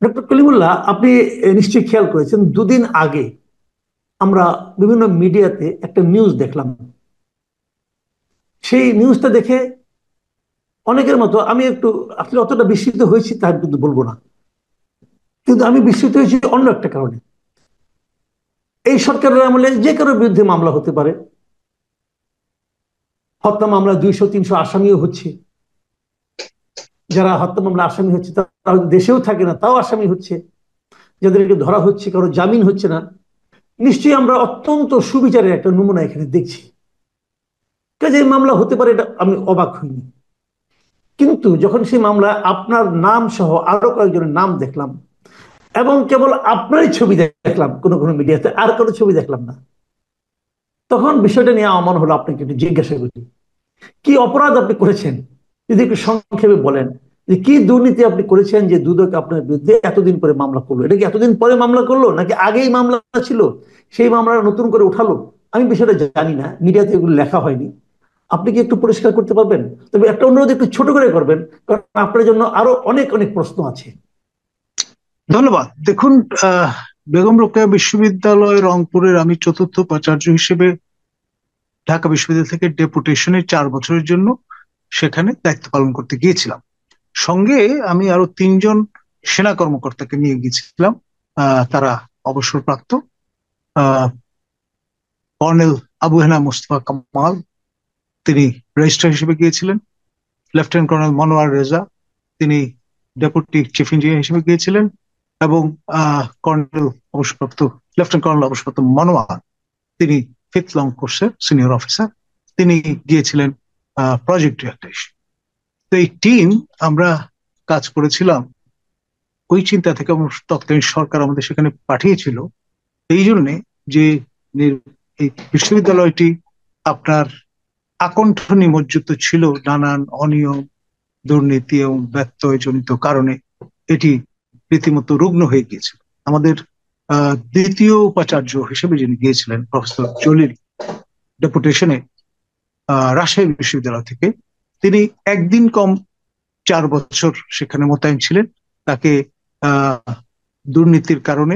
Doctor Kalimullah, আপনি নিশ্চয়ই খেয়াল করেছেন দুদিন আগে আমরা বিভিন্ন মিডিয়াতে একটা নিউজ দেখলাম। সেই নিউজটা দেখে অনেকের মতো আমি একটু আসলে অতটা বিস্মিত হয়েছি তা কিন্তু বলবো না, কিন্তু আমি বিস্মিত হয়েছি অন্য একটা কারণে। এই সরকারের আমলে যে কারোর বিরুদ্ধে মামলা হতে পারে, হত্যা মামলা 200-300 আসামিও হচ্ছে। যারা হত্যা মামলা আসামি হচ্ছে তারা দেশেও থাকে না, তাও আসামি হচ্ছে। যাদেরকে ধরা হচ্ছে, কারো জামিন হচ্ছে না। নিশ্চয়ই আমরা অত্যন্ত সুবিচারের একটা নমুনা এখানে দেখছি। কাজে এই মামলা হতে পারে, এটা আমি অবাক হইনি। কিন্তু যখন সেই মামলা আপনার নাম সহ আরো কয়েকজনের নাম দেখলাম, এবং কেবল আপনারই ছবি দেখলাম কোনো কোনো মিডিয়াতে, আর কোনো ছবি দেখলাম না, তখন বিষয়টা নিয়ে আমার মনে হলো আপনাকে একটু জিজ্ঞাসা করি, কি অপরাধ আপনি করেছেন? যদি একটু সংক্ষেপে বলেন যে কি দুর্নীতি আপনি করেছেন যে দুদক আপনার বিরুদ্ধে এতদিন পরে মামলা করলো। এটা কি এতদিন পরে মামলা করলো, নাকি আগেই মামলা ছিল, সেই মামলাটা নতুন করে উঠালো? আমি বিষয়টা জানি না, মিডিয়াতে এগুলো লেখা হয়নি। আপনি কি একটু পরিষ্কার করতে পারবেন? তবে একটা অনুরোধ, একটু ছোট করে করবেন, কারণ আপনার জন্য আরো অনেক অনেক প্রশ্ন আছে। ধন্যবাদ। দেখুন, বেগম রোকেয়া বিশ্ববিদ্যালয় রংপুরের আমি চতুর্থ উপাচার্য হিসেবে ঢাকা বিশ্ববিদ্যালয় থেকে ডেপুটেশনে 4 বছরের জন্য সেখানে দায়িত্ব পালন করতে গিয়েছিলাম। সঙ্গে আমি আরো 3 জন সেনা কর্মকর্তাকে নিয়ে গিয়েছিলাম। তারা অবসরপ্রাপ্ত। আহ কর্নেল আবু হেনা মোস্তফা কামাল, তিনি রেজিস্ট্রার হিসেবে গিয়েছিলেন। লেফটেন্যান্ট কর্নেল মনোয়ার রেজা, তিনি ডেপুটি চিফ ইঞ্জিনিয়ার হিসেবে গিয়েছিলেন। এবং কর্নেল অবসরপ্রাপ্ত লেফটেন্যান্ট কর্নেল অবসরপ্রাপ্ত মনোয়ার, তিনি ফিফথ লং কোর্সের সিনিয়র অফিসার, তিনি গিয়েছিলেন প্রজেক্ট ডিরেক্টর হিসেবে। তো এই টিম আমরা কাজ করেছিলাম ওই চিন্তা থেকে। তৎকালীন সরকার আমাদের সেখানে পাঠিয়েছিল এই জন্যে যে এই বিশ্ববিদ্যালয়টি আপনার আকণ্ঠ নিমজ্জিত ছিল নানান অনিয়ম, দুর্নীতি এবং ব্যত্যয়জনিত কারণে। এটি রীতিমতো রুগ্ন হয়ে গিয়েছিল। আমাদের দ্বিতীয় উপাচার্য হিসেবে যিনি গিয়েছিলেন প্রফেসর জলিল, ডেপুটেশনে রাজশাহী বিশ্ববিদ্যালয় থেকে, তিনি একদিন কম 4 বছর সেখানে মোতায়েন ছিলেন। তাকে দুর্নীতির কারণে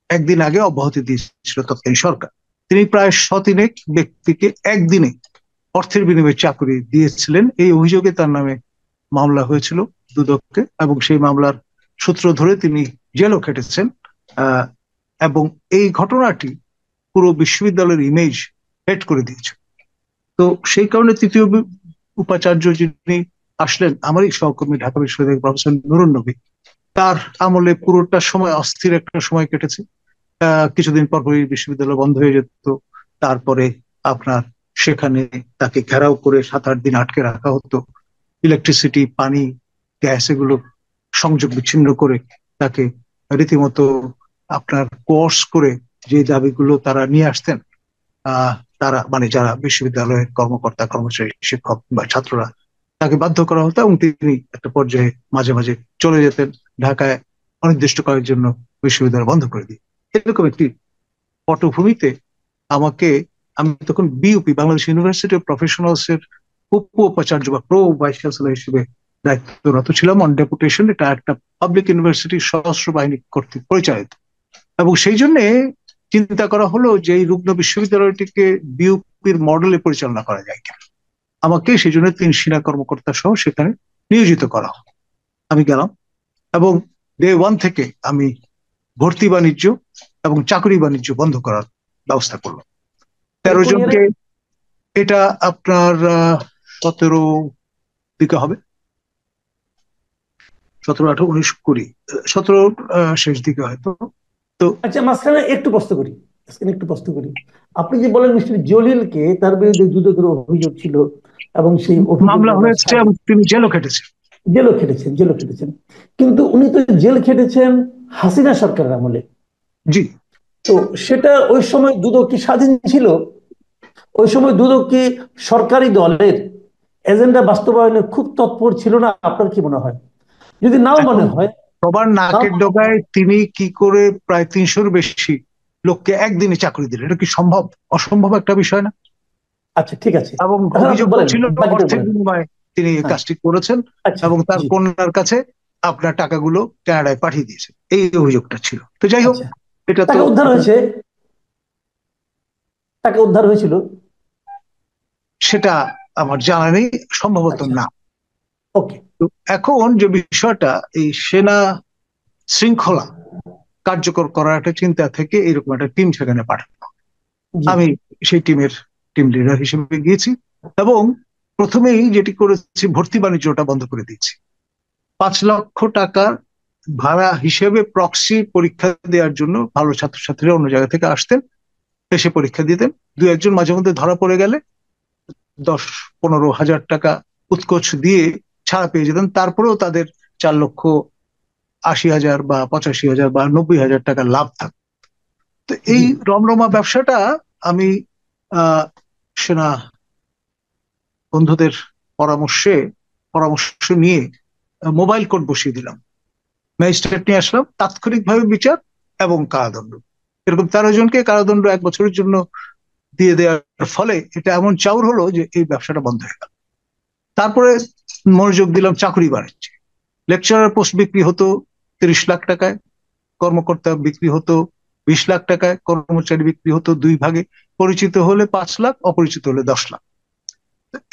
একদিন আগে অব্যাহতি দিয়েছিল তৎকালীন সরকার। তিনি প্রায় 100 ব্যক্তিকে একদিনে অর্থের বিনিময়ে চাকরি দিয়েছিলেন। এই অভিযোগে তার নামে মামলা হয়েছিল দুদককে, এবং সেই মামলার সূত্র ধরে তিনি জেলও খেটেছেন। এবং এই ঘটনাটি পুরো বিশ্ববিদ্যালয়ের ইমেজ হেড করে দিয়েছে। তো সেই কারণে তৃতীয় উপাচার্য যিনি আসলেন, আমারই সহকর্মী ঢাকা বিশ্ববিদ্যালয়ের প্রফেসর নুরুন নবী, তার আমলে পুরোটা সময় অস্থির একটা সময় কেটেছে। কিছুদিন পরই বিশ্ববিদ্যালয় বন্ধ হয়ে যেত। তারপরে আপনার সেখানে তাকে ঘেরাও করে 7-8 দিন আটকে রাখা হতো। ইলেকট্রিসিটি, পানি, গ্যাস এগুলো সংযোগ বিচ্ছিন্ন করে তাকে রীতিমতো আপনার কোর্স করে যে দাবিগুলো তারা নিয়ে আসতেন, তারা মানে যারা বিশ্ববিদ্যালয়ের কর্মকর্তা, কর্মচারী, শিক্ষক বা ছাত্ররা, তাকে বাধ্য করা হতো। এবং তিনি একটা পর্যায়ে মাঝে মাঝে চলে যেতেন ঢাকায় অনির্দিষ্টকালের জন্য, বিশ্ববিদ্যালয় বন্ধ করে দিয়ে। এরকম একটি পটভূমিতে আমি তখন BUP, Bangladesh university of professionals এর উপ উপাচার্য বা প্রো ভাইস চ্যান্সেলর হিসেবে দায়িত্বরত ছিলাম অন ডেপুটেশন। এটা একটা পাবলিক ইউনিভার্সিটি, সশস্ত্র বাহিনী কর্তৃক পরিচালিত। এবং সেই জন্য চিন্তা করা হলো যে এই রুগ্ন বিশ্ববিদ্যালয়টিকে বিইউপির মডেলে পরিচালনা করা যায় কিনা। আমাকে সেই জন্য 3 সেনা কর্মকর্তা সহ সেখানে নিয়োজিত করা হয়। আমি গেলাম এবং ডে 1 থেকে আমি ভর্তি বাণিজ্য এবং চাকরি বাণিজ্য বন্ধ করার ব্যবস্থা করলাম। 13 জনকে, এটা আপনার 17 দিকে হবে, 17, 18, 19, 20, 17 শেষ দিকে হয়তো। তো আচ্ছা, মাঝখানে একটু প্রশ্ন করি। আপনি যে বলেন মিস্টার জলিলকে, তার বিরুদ্ধে দুদকের অভিযোগ ছিল এবং সেই মামলা হয়েছে এবং তিনি জেলও খেটেছেন, কিন্তু উনি তো জেল খেটেছেন হাসিনা সরকারের আমলে। জি। তো সেটা ওই সময় দুদক কি স্বাধীন ছিল? ওই সময় দুদক কি সরকারি দলের এজেন্ডা বাস্তবায়নে খুব তৎপর ছিল না? আপনার কি মনে হয়? যদি নাও মনে হয়, সবার নাকের ডগায় তিনি কি করে প্রায় 300-র বেশি লোককে একদিনে চাকরি দিলেন? এটা কি সম্ভব? অসম্ভব একটা বিষয় না? আচ্ছা, ঠিক আছে। এবং অভিযোগ ছিল অর্থের বিনিময়ে তিনি কাজটি করেছেন। এবং তার কন্যার কাছে আপনার টাকাগুলো কানাডায় পাঠিয়ে দিয়েছে, এই অভিযোগটা ছিল। তো যাই হোক, আচ্ছা, এটা তো টাকা উদ্ধার হয়েছে, টাকা উদ্ধার হয়েছিল? সেটা আমার জানা নেই, সম্ভবত আচ্ছা, না। ওকে। তো এখন যে বিষয়টা, এই সেনা শৃঙ্খলা কার্যকর করার একটা চিন্তা থেকে এরকম একটা টিম সেখানে পাঠানো। জি আমি সেই টিম লিডার হিসেবে গিয়েছি এবং প্রথমেই যেটি করেছি, ভর্তি বাণিজ্যটা বন্ধ করে দিয়েছি। 5 লক্ষ টাকার ভাড়া হিসেবে প্রক্সি পরীক্ষা দেওয়ার জন্য ভালো ছাত্রছাত্রীরা অন্য জায়গা থেকে আসতেন, এসে পরীক্ষা দিতেন। দু একজন মাঝে মধ্যে ধরা পড়ে গেলে 10-15 হাজার টাকা উৎকোচ দিয়ে ছাড়া পেয়ে যেতেন, তারপরেও তাদের 4,80,000 বা 85,000 বা 90,000 টাকা লাভ থাকতো। তো জি এই রমরমা ব্যবসাটা আমি আহ সেনা বন্ধুদের পরামর্শ নিয়ে মোবাইল কোর্ট বসিয়ে দিলাম, ম্যাজিস্ট্রেট নিয়ে আসলাম, তাৎক্ষণিকভাবে বিচার এবং কারাদণ্ড। এরকম 13 জনকে কারাদণ্ড 1 বছরের জন্য দিয়ে দেওয়ার ফলে এটা এমন চাউর হলো যে এই ব্যবসাটা বন্ধ হয়ে গেল। তারপরে মনোযোগ দিলাম চাকরি বাণিজ্যে। লেকচারার পোস্ট বিক্রি হতো 30 লাখ টাকায়, কর্মকর্তা বিক্রি হতো 20 লাখ টাকায়, কর্মচারী বিক্রি হতো 2 ভাগে, পরিচিত হলে 5 লাখ, অপরিচিত হলে 10 লাখ।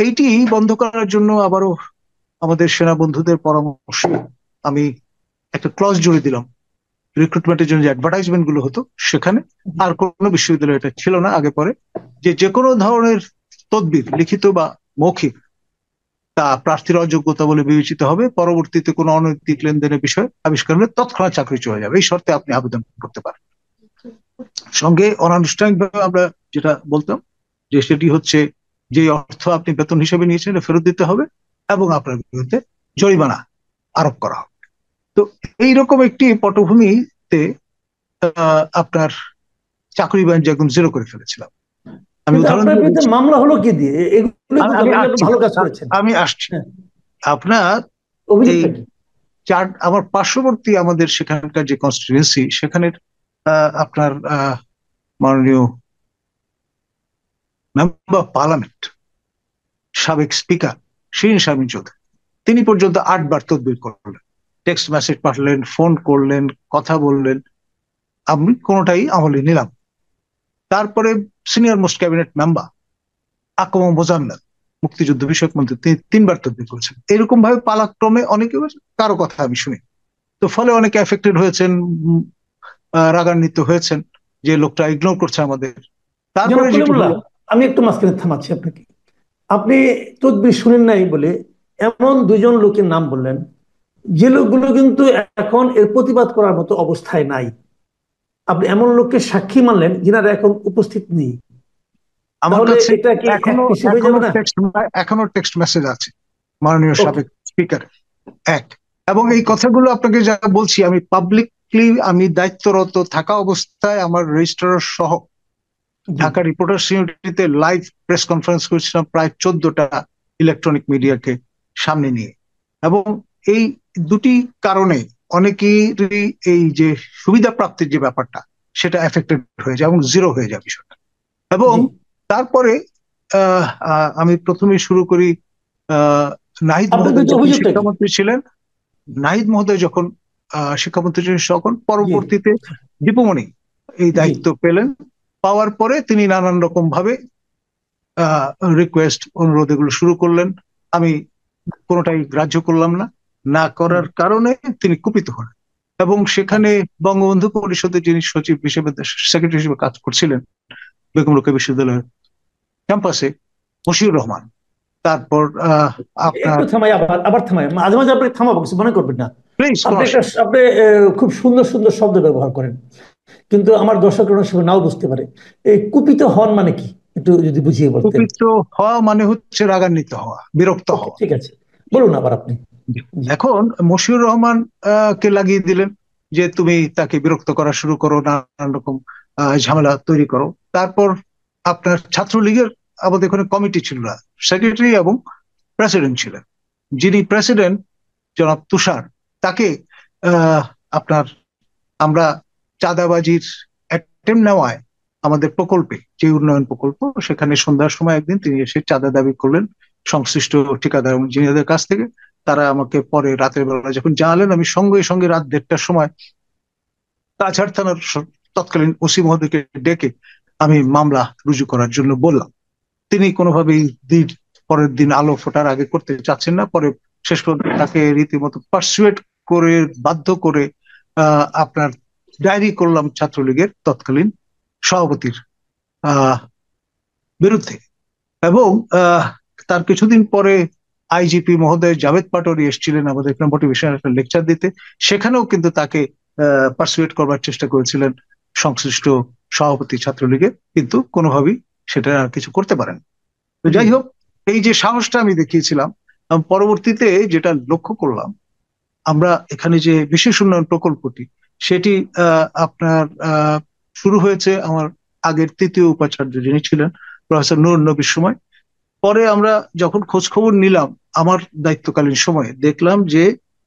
এইটি বন্ধ করার জন্য আবারও আমাদের সেনা বন্ধুদের পরামর্শে আমি একটা ক্লজ জুড়ে দিলাম। রিক্রুটমেন্টের জন্য যে অ্যাডভার্টাইজমেন্ট গুলো হতো সেখানে, আর কোনো বিশ্ববিদ্যালয় এটা ছিল না আগে পরে, যে কোনো ধরনের তদবির, লিখিত বা মৌখিক, তা প্রার্থীর অযোগ্যতা বলে বিবেচিত হবে। পরবর্তীতে কোনো অনৈতিক লেনদেনের বিষয় আবিষ্কার হলে তৎক্ষণাৎ চাকরি চলে যাবে, এই শর্তে আপনি আবেদন করতে পারেন। সঙ্গে অনানুষ্ঠানিকভাবে আমরা যেটা বলতাম যে সেটি হচ্ছে, যে অর্থ আপনি বেতন হিসেবে নিয়েছেন এটা ফেরত দিতে হবে এবং আপনার বিরুদ্ধে জরিমানা আরোপ করা হবে। তো এইরকম একটি পটভূমিতে আপনার চাকরি বাণিজ্য একদম জিরো করে ফেলেছিলাম। আমি কিন্তু উদাহরণ আপনার দিয়ে বিরুদ্ধে বলছি, মামলা হলো কি দিয়ে? এগুলো আমি বুঝলাম আমি না যে আপনি আসছি ভালো কাজ করেছেন। আমি আসছি হ্যাঁ, আপনার এই অভিযোগটা কি? আমার পার্শ্ববর্তী আমাদের সেখানকার যে কনস্টিটুয়েন্সি, সেখানের আপনার মাননীয় মেম্বার অফ পার্লামেন্ট, সাবেক স্পিকার শিরীন শারমিন চৌধুরী, তিনি পর্যন্ত 8 বার তদবির করলেন, টেক্সট মেসেজ পাঠালেন, ফোন করলেন, কথা বললেন, আমি কোনোটাই আমলে নিলাম। তারপরে সিনিয়র মোস্ট ক্যাবিনেট মেম্বার আকম মোজাম্মেল, মুক্তিযুদ্ধ বিষয়ক মন্ত্রী, তিনি 3 বার তদবির করেছেন। এরকম ভাবে পালাক্রমে অনেকে, কারো কথা আমি শুনি। তো ফলে অনেকে এফেক্টেড হয়েছেন, রাগান্বিত হয়েছেন যে লোকটা ইগনোর করছে আমাদের। তারপরে জনাব যেটি কলিমুল্লাহ, হলো, আমি একটু মাঝখানে থামাচ্ছি আপনাকে। আপনি তদবির শুনেন নাই বলে এমন দুজন লোকের নাম বললেন যে লোকগুলো কিন্তু এখন এর প্রতিবাদ করার মতো অবস্থায় নাই। আপনি এমন লোককে সাক্ষী মানলেন যিনারা এখন উপস্থিত নেই। আমার তাহলে কাছে এটা কি এক এখনো হিসেবে হয়ে এখনো যাবে না? টেক্সট এখনো টেক্সট মেসেজ আছে মাননীয় ওকে। সাবেক স্পিকার। এক, এবং এই ওকে। কথাগুলো আপনাকে যা বলছি, আমি পাবলিকলি, আমি দায়িত্বরত থাকা অবস্থায় আমার রেজিস্ট্রার সহ জি ঢাকা রিপোর্টার্স ইউনিটিতে লাইভ প্রেস কনফারেন্স করেছিলাম প্রায় 14টা ইলেকট্রনিক মিডিয়াকে সামনে নিয়ে। এবং এই দুটি কারণে অনেকেরই এই যে সুবিধা প্রাপ্তির যে ব্যাপারটা, সেটা এফেক্টেড হয়ে যায় এবং জিরো হয়ে যায় বিষয়টা। এবং জি। তারপরে আমি প্রথমে শুরু করি, আহ নাহিদ আপনি মহোদয় বিরুদ্ধে যখন অভিযোগটা কি? শিক্ষামন্ত্রী ছিলেন, নাহিদ মহোদয় যখন শিক্ষামন্ত্রী ছিলেন, তখন জি পরবর্তীতে দীপুমণি এই জি দায়িত্ব পেলেন। পাওয়ার পরে তিনি নানান রকম ভাবে রিকোয়েস্ট, অনুরোধ এগুলো শুরু করলেন। আমি কোনোটাই গ্রাহ্য করলাম না। না হুম, করার কারণে তিনি কুপিত হন এবং সেখানে আচ্ছা। বঙ্গবন্ধু পরিষদের যিনি সচিব হিসেবে, সেক্রেটারি হিসেবে কাজ করছিলেন বেগম রোকেয়া বিশ্ববিদ্যালয়ের ক্যাম্পাসে, মশিউর রহমান, তারপর আপনার, একটু থামাই, আবার আবার থামাই, মাঝে মাঝে আপনি থামাবো, কিছু মনে করবেন না। প্লিজ কোন আপনি একটা, অসুবিধা আপনি খুব সুন্দর সুন্দর শব্দ ব্যবহার করেন, কিন্তু আমার দর্শক অনেক সময় নাও বুঝতে পারে। এই কুপিত হন মানে কি, একটু যদি বুঝিয়ে বলতেন। কুপিত হওয়া মানে হচ্ছে রাগান্বিত হওয়া, বিরক্ত ওকে, হওয়া। ঠিক আছে, বলুন আবার আপনি। জি এখন মশিউর রহমান কে লাগিয়ে দিলেন যে তুমি তাকে বিরক্ত করা শুরু করো, নানান রকম ঝামেলা তৈরি করো। তারপর আপনার ছাত্রলীগের আমাদের এখানে কমিটি ছিল না, সেক্রেটারি এবং প্রেসিডেন্ট ছিলেন। যিনি প্রেসিডেন্ট জনাব তুষার, তাকে আহ, আপনার আমরা চাঁদাবাজির অ্যাটেম্প নেওয়ায়, আমাদের প্রকল্পে যে উন্নয়ন প্রকল্প, সেখানে সন্ধ্যার সময় একদিন তিনি এসে চাঁদা দাবি করলেন সংশ্লিষ্ট ঠিকাদার এবং ইঞ্জিনিয়ারদের কাছ থেকে। তারা আমাকে পরে রাতের বেলা যখন জানালেন, আমি সঙ্গে সঙ্গে রাত 1:30টার সময় কাছাড় থানার তৎকালীন ওসি মহোদয়কে ডেকে আমি মামলা রুজু করার জন্য বললাম। তিনি কোনোভাবেই পরের দিন আলো ফোটার আগে করতে চাচ্ছেন না। পরে শেষ পর্যন্ত তাকে রীতিমতো পারসুয়েট করে, বাধ্য করে আপনার ডায়েরি করলাম ছাত্রলীগের তৎকালীন সভাপতির বিরুদ্ধে। এবং তার কিছুদিন পরে আইজিপি মহোদয় জাভেদ পাটোয়ারি এসেছিলেন আমাদের এখানে মোটিভেশনাল একটা লেকচার দিতে। সেখানেও কিন্তু তাকে পারসুয়েট করবার চেষ্টা করেছিলেন সংশ্লিষ্ট সভাপতি ছাত্রলীগের, কিন্তু কোনোভাবেই সেটা আর কিছু করতে পারেন। তো যাই হোক, এই যে সাহসটা আমি দেখিয়েছিলাম, পরবর্তীতে যেটা লক্ষ্য করলাম, আমরা এখানে যে বিশেষ উন্নয়ন প্রকল্পটি, সেটি আপনার শুরু হয়েছে আমার আগের তৃতীয় উপাচার্য যিনি ছিলেন প্রফেসর নূর নবীর সময়। পরে আমরা যখন খোঁজ খবর নিলাম আমার দায়িত্বকালীন সময়ে, দেখলাম যে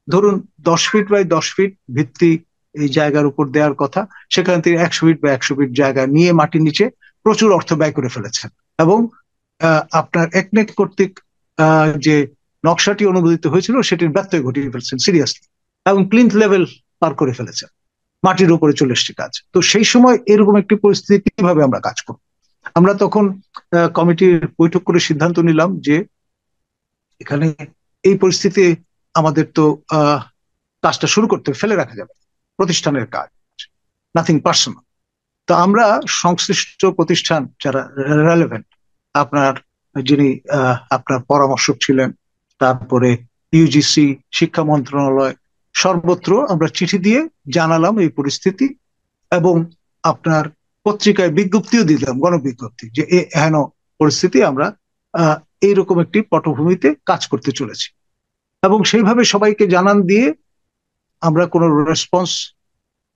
ধরুন 10 ফিট বাই 10 ফিট ভিত্তি এই জায়গার উপর দেওয়ার কথা, সেখানে তিনি 100 ফিট বা 100 ফিট জায়গা নিয়ে মাটির নিচে প্রচুর অর্থ ব্যয় করে ফেলেছেন। এবং আপনার একনেক কর্তৃক যে নকশাটি অনুমোদিত হয়েছিল সেটির ব্যত্যয় ঘটিয়ে ফেলছেন সিরিয়াসলি, এবং প্লিন্থ লেভেল পার করে ফেলেছেন, মাটির উপরে চলে এসছে কাজ। তো সেই সময় এরকম একটি পরিস্থিতি কিভাবে আমরা কাজ করব? আমরা তখন কমিটির বৈঠক করে সিদ্ধান্ত নিলাম যে এখানে এই পরিস্থিতি আমাদের তো কাজটা শুরু করতে ফেলে রাখা যাবে, প্রতিষ্ঠানের কাজ, নাথিং পার্সোনাল। তো আমরা সংশ্লিষ্ট প্রতিষ্ঠান যারা রেলেভেন্ট, আপনার যিনি আপনার পরামর্শক ছিলেন, তারপরে ইউজিসি, শিক্ষা মন্ত্রণালয়, সর্বত্র আমরা চিঠি দিয়ে জানালাম এই পরিস্থিতি, এবং আপনার পত্রিকায় বিজ্ঞপ্তিও দিলাম, গণবিজ্ঞপ্তি, যে এহেন পরিস্থিতি, আমরা এইরকম একটি পটভূমিতে কাজ করতে চলেছি। এবং সেইভাবে সবাইকে জানান দিয়ে আমরা কোনো রেসপন্স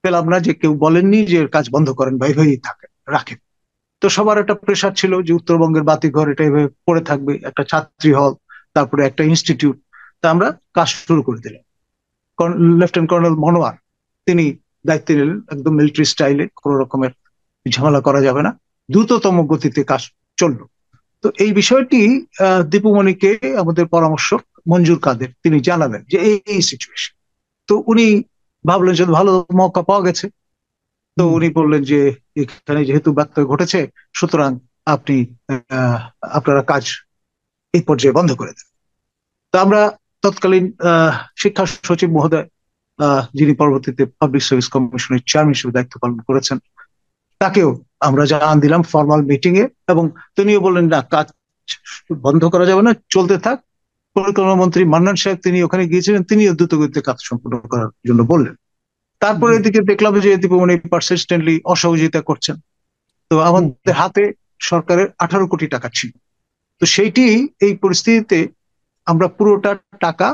পেলাম না, যে কেউ বলেননি যে কাজ বন্ধ করেন বা এইভাবেই রাখেন। তো সবার একটা প্রেশার ছিল যে উত্তরবঙ্গের বাতিঘর এটা এভাবে পড়ে থাকবে, একটা ছাত্রী হল, তারপরে একটা ইনস্টিটিউট। তা আমরা কাজ শুরু করে দিলাম। লেফটেন্যান্ট কর্নেল মনোয়ার তিনি দায়িত্ব নিলেন, একদম মিলিটারি স্টাইলে, কোনো রকমের ঝামেলা করা যাবে না, দ্রুততম গতিতে কাজ চললো। তো এই বিষয়টি দীপুমণিকে আমাদের পরামর্শক মঞ্জুর কাদের তিনি জানালেন যে এই সিচুয়েশন। তো উনি ভাবলেন যে ভালো মৌকা পাওয়া গেছে। তো উনি বললেন যে এখানে যেহেতু ব্যত্যয় ঘটেছে, সুতরাং আপনারা কাজ এই পর্যায়ে বন্ধ করে দেন। তো আমরা তৎকালীন শিক্ষা সচিব মহোদয়, যিনি পরবর্তীতে পাবলিক সার্ভিস কমিশনের চেয়ারম্যান হিসেবে দায়িত্ব পালন করেছেন, তাকেও আমরা জানান দিলাম ফর্মাল মিটিং এ, এবং তিনিও বললেন না, কাজ বন্ধ করা যাবে না, চলতে থাক। পরিকল্পনা মন্ত্রী মান্নান সাহেব তিনি ওখানে গিয়েছিলেন, তিনিও দ্রুত গতিতে কাজ সম্পন্ন করার জন্য বললেন। তারপরে এদিকে দেখলাম যে দীপুমণি পারসিস্টেন্টলি অসহযোগিতা করছেন। তো আমাদের হাতে সরকারের 18 কোটি টাকা ছিল। তো সেইটি এই পরিস্থিতিতে আমরা পুরোটা টাকা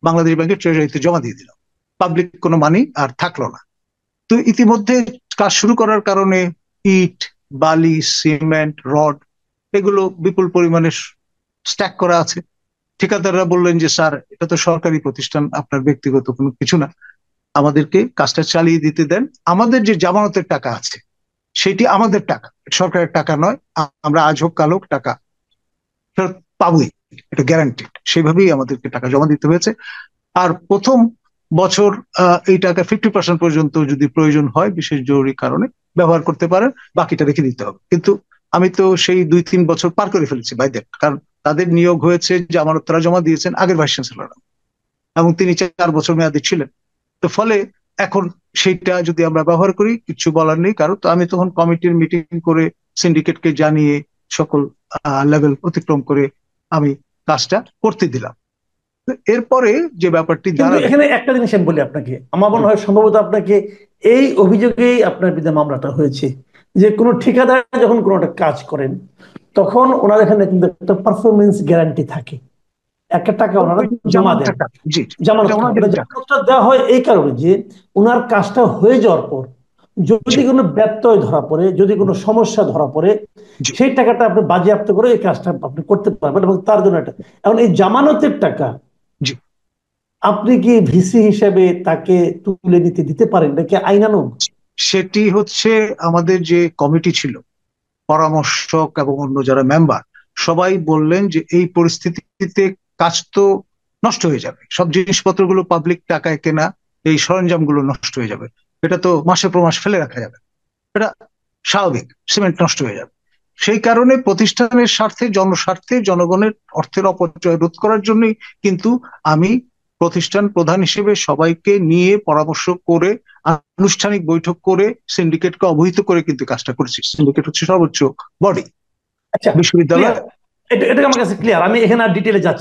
বাংলাদেশ ব্যাংকের ট্রেজারিতে জমা দিয়ে দিলাম, পাবলিক কোনো মানি আর থাকলো না। তো ইতিমধ্যে কাজ শুরু করার কারণে ইট, বালি, সিমেন্ট, রড এগুলো বিপুল পরিমাণে স্ট্যাক করা আছে। ঠিকাদাররা বললেন যে স্যার, এটা তো সরকারি প্রতিষ্ঠান, আপনার ব্যক্তিগত কোনো কিছু না, আমাদেরকে কাজটা চালিয়ে দিতে দেন, আমাদের যে জামানতের টাকা আছে সেটি আমাদের টাকা, সরকারের টাকা নয়, আমরা আজ হোক কাল হোক টাকা ফেরত পাবোই, এটা গ্যারান্টিড। সেইভাবেই আমাদেরকে টাকা জমা দিতে হয়েছে। আর প্রথম বছর এই টাকা 50% পর্যন্ত যদি প্রয়োজন হয় বিশেষ জরুরি কারণে ব্যবহার করতে পারেন, বাকিটা রেখে দিতে হবে। কিন্তু আমি তো সেই 2-3 বছর পার করে ফেলেছি বাই দ্যাট, কারণ তাদের নিয়োগ হয়েছে যে আমার তারা জমা দিয়েছেন আগের ভাইস চ্যান্সেলর, এবং তিনি 4 বছর মেয়াদী ছিলেন। তো ফলে এখন সেইটা যদি আমরা ব্যবহার করি কিছু বলার নেই কারো। তো আমি তখন কমিটির মিটিং করে সিন্ডিকেটকে জানিয়ে সকল লেভেল অতিক্রম করে আমি কাজটা করতে দিলাম। এরপরে যে ব্যাপারটি দাঁড়ায়, এখানে একটা জিনিস আমি বলি আপনাকে, আমার মনে হয় সম্ভবত আপনাকে এই অভিযোগেই আপনার বিরুদ্ধে মামলাটা হয়েছে, যে কোনো ঠিকাদার যখন কোনো একটা কাজ করেন তখন ওনার এখানে কিন্তু একটা পারফরমেন্স গ্যারান্টি থাকে, একটা টাকা ওনারা জমা দেন, জামানতটা দেওয়া হয় এই কারণে যে ওনার কাজটা হয়ে যাওয়ার পর যদি কোনো ব্যত্যয় ধরা পড়ে, যদি কোনো সমস্যা ধরা পড়ে, সেই টাকাটা আপনি বাজেয়াপ্ত করে এই কাজটা আপনি করতে পারবেন, এবং তার জন্য এটা। এখন এই জামানতের টাকা আপনি কি ভিসি হিসেবে তাকে তুলে নিতে দিতে পারেন নাকি আইনানুগ? সেটি হচ্ছে আমাদের যে কমিটি ছিল, পরামর্শক এবং অন্য যারা মেম্বার, সবাই বললেন যে এই পরিস্থিতিতে কাজ তো নষ্ট হয়ে যাবে, সব জিনিসপত্রগুলো পাবলিক টাকায় কেনা, এই সরঞ্জামগুলো নষ্ট হয়ে যাবে। এটা তো মাসের পর মাস ফেলে রাখা যাবে, এটা স্বাভাবিক, সিমেন্ট নষ্ট হয়ে যাবে। সেই কারণে প্রতিষ্ঠানের স্বার্থে, জনস্বার্থে, জনগণের অর্থের অপচয় রোধ করার জন্যই কিন্তু আমি প্রতিষ্ঠান প্রধান হিসেবে সবাইকে নিয়ে পরামর্শ করে, আনুষ্ঠানিক বৈঠক করে, সিন্ডিকেটকে অবহিত করে কিন্তু কাজটা করেছি। সিন্ডিকেট হচ্ছে সর্বোচ্চ বডি আচ্ছা, বিশ্ববিদ্যালয়। ক্লিয়ার, এটা আমার কাছে ক্লিয়ার, আমি এখানে আর ডিটেলে যাচ্ছি